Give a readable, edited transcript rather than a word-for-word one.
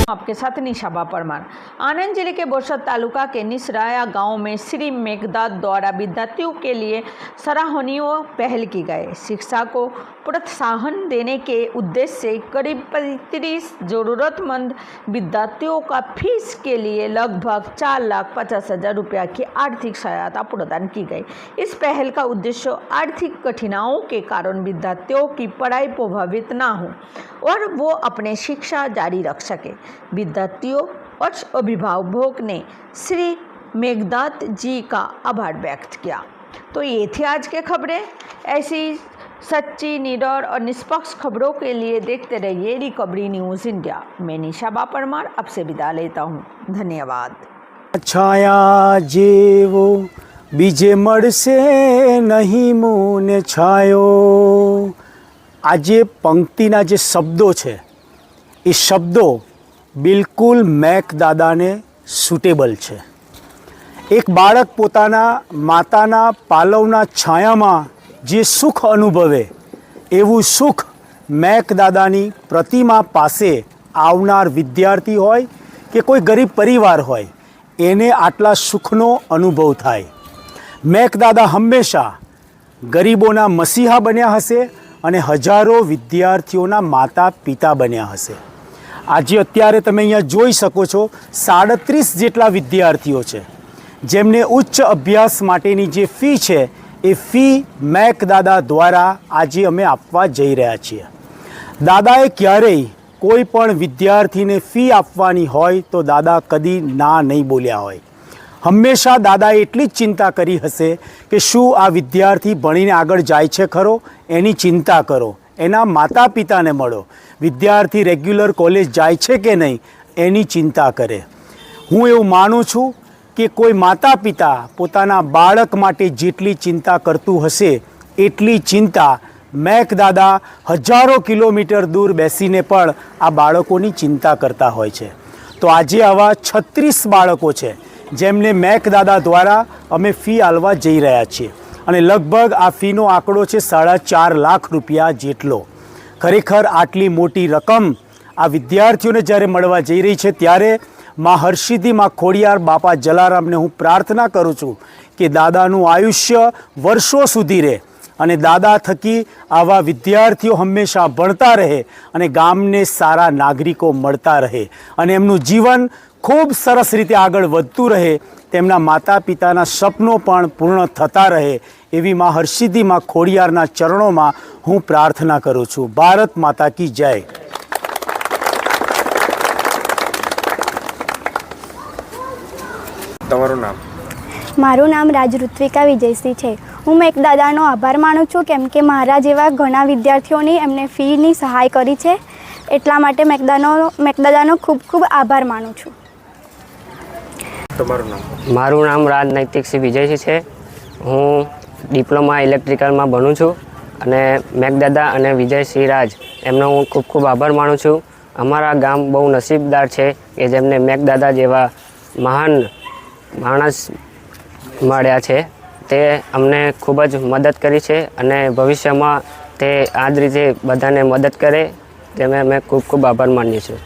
आपके साथ निशाबा परमार। आनंद जिले के बोरसद तालुका के निसराया गांव में श्री मेघदात द्वारा विद्यार्थियों के लिए सराहनीय पहल की गई। शिक्षा को प्रोत्साहन देने के उद्देश्य से करीब 35 जरूरतमंद विद्यार्थियों का फीस के लिए लगभग 4,50,000 रुपया की आर्थिक सहायता प्रदान की गई। इस पहल का उद्देश्य आर्थिक कठिनाइयों के कारण विद्यार्थियों की पढ़ाई प्रभावित ना हो और वो अपने शिक्षा जारी रख सके। विद्यार्थियों और अभिभावकों ने श्री मेघदात जी का आभार व्यक्त किया। तो ये थी आज के खबरें। ऐसी सच्ची, निडर और निष्पक्ष खबरों के लिए देखते रहिए रिकवरी न्यूज़ इंडिया। मैं निशाबा परमार आपसे विदा लेता हूँ। धन्यवाद। छाया जेवो बीजे मळशे नहीं मोने छायो। આજે પંક્તિના જે શબ્દો છે એ શબ્દો બિલકુલ મેઘદાદાને સૂટેબલ છે। એક બાળક પોતાના માતાના પાલવના છાયામાં જે સુખ અનુભવે એવું સુખ મેઘદાદાની પ્રતિમા પાસે આવનાર વિદ્યાર્થી હોય કે કોઈ ગરીબ પરિવાર હોય એને આટલા સુખનો અનુભવ થાય। મેઘદાદા હંમેશા ગરીબોના મસીહા બન્યા હશે અને હજારો વિદ્યાર્થીઓના માતા પિતા બન્યા હશે। આજે અત્યારે તમે અહીંયા જોઈ શકો છો 37 જેટલા વિદ્યાર્થીઓ છે જેમને ઉચ્ચ અભ્યાસ માટેની જે ફી છે એ ફી મેઘદાદા દ્વારા આજે અમે આપવા જઈ રહ્યા છીએ। દાદાએ ક્યારેય કોઈ પણ વિદ્યાર્થીને ફી આપવાની હોય તો દાદા કદી ના નહીં બોલ્યા હોય। હંમેશા દાદાએ એટલી જ ચિંતા કરી હશે કે શું આ વિદ્યાર્થી ભણીને આગળ જાય છે ખરો, એની ચિંતા કરો। એના માતા પિતાને મળો, વિદ્યાર્થી રેગ્યુલર કોલેજ જાય છે કે નહીં એની ચિંતા કરે। હું એવું માનું છું કે કોઈ માતા પિતા પોતાના બાળક માટે જેટલી ચિંતા કરતું હશે એટલી चिंता મેઘદાદા હજારો કિલોમીટર दूर બેસીને પણ આ બાળકોની चिंता કરતા હોય છે। તો આજે આવા 36 બાળકો છે જેમને મેઘદાદા દ્વારા અમે ફી આલવા જઈ રહ્યા છીએ અને લગભગ આ ફીનો આંકડો છે 4.5 લાખ રૂપિયા જેટલો। ખરેખર આટલી મોટી રકમ આ વિદ્યાર્થીઓને જ્યારે મળવા જઈ રહી છે ત્યારે માં હરસિદ્ધિ માં ખોડિયાર બાપા જલારામને હું પ્રાર્થના કરું છું કે દાદાનું આયુષ્ય વર્ષો સુધી રહે અને દાદા થકી આવા વિદ્યાર્થીઓ હંમેશા ભણતા રહે અને ગામને સારા નાગરિકો મળતા રહે અને એમનું જીવન ખૂબ સરસ રીતે આગળ વધતું રહે, તેમના માતા પિતાના સપનો પણ પૂર્ણ થતા રહે એવી માં હરસિદ્ધિ માં ખોડિયારના ચરણોમાં હું પ્રાર્થના કરું છું। ભારત માતા કી જય। તમારું નામ? મારું નામ રાજ ઋત્વિકા વિજયસિંહ છે। હું મેઘદાદાનો આભાર માનું છું કેમ કે મારા જેવા ઘણા વિદ્યાર્થીઓની એમને ફીની સહાય કરી છે, એટલા માટે મેઘદાદાનો ખૂબ ખૂબ આભાર માનું છું। તમારું નામ? મારું નામ રાજ નૈતિકસિંહ વિજયસિંહ છે। હું ડિપ્લોમા ઇલેક્ટ્રિકલમાં ભણું છું અને મેઘદાદા અને વિજયસિંહ રાજ એમનો હું ખૂબ ખૂબ આભાર માનું છું। અમારા ગામ બહુ નસીબદાર છે કે જેમને મેઘદાદા જેવા મહાન માણસ મળ્યા છે। તે અમને ખૂબ જ મદદ કરી છે અને ભવિષ્યમાં તે આ જ રીતે બધાને મદદ કરે તેમાં અમે ખૂબ ખૂબ આભાર માનીએ છીએ।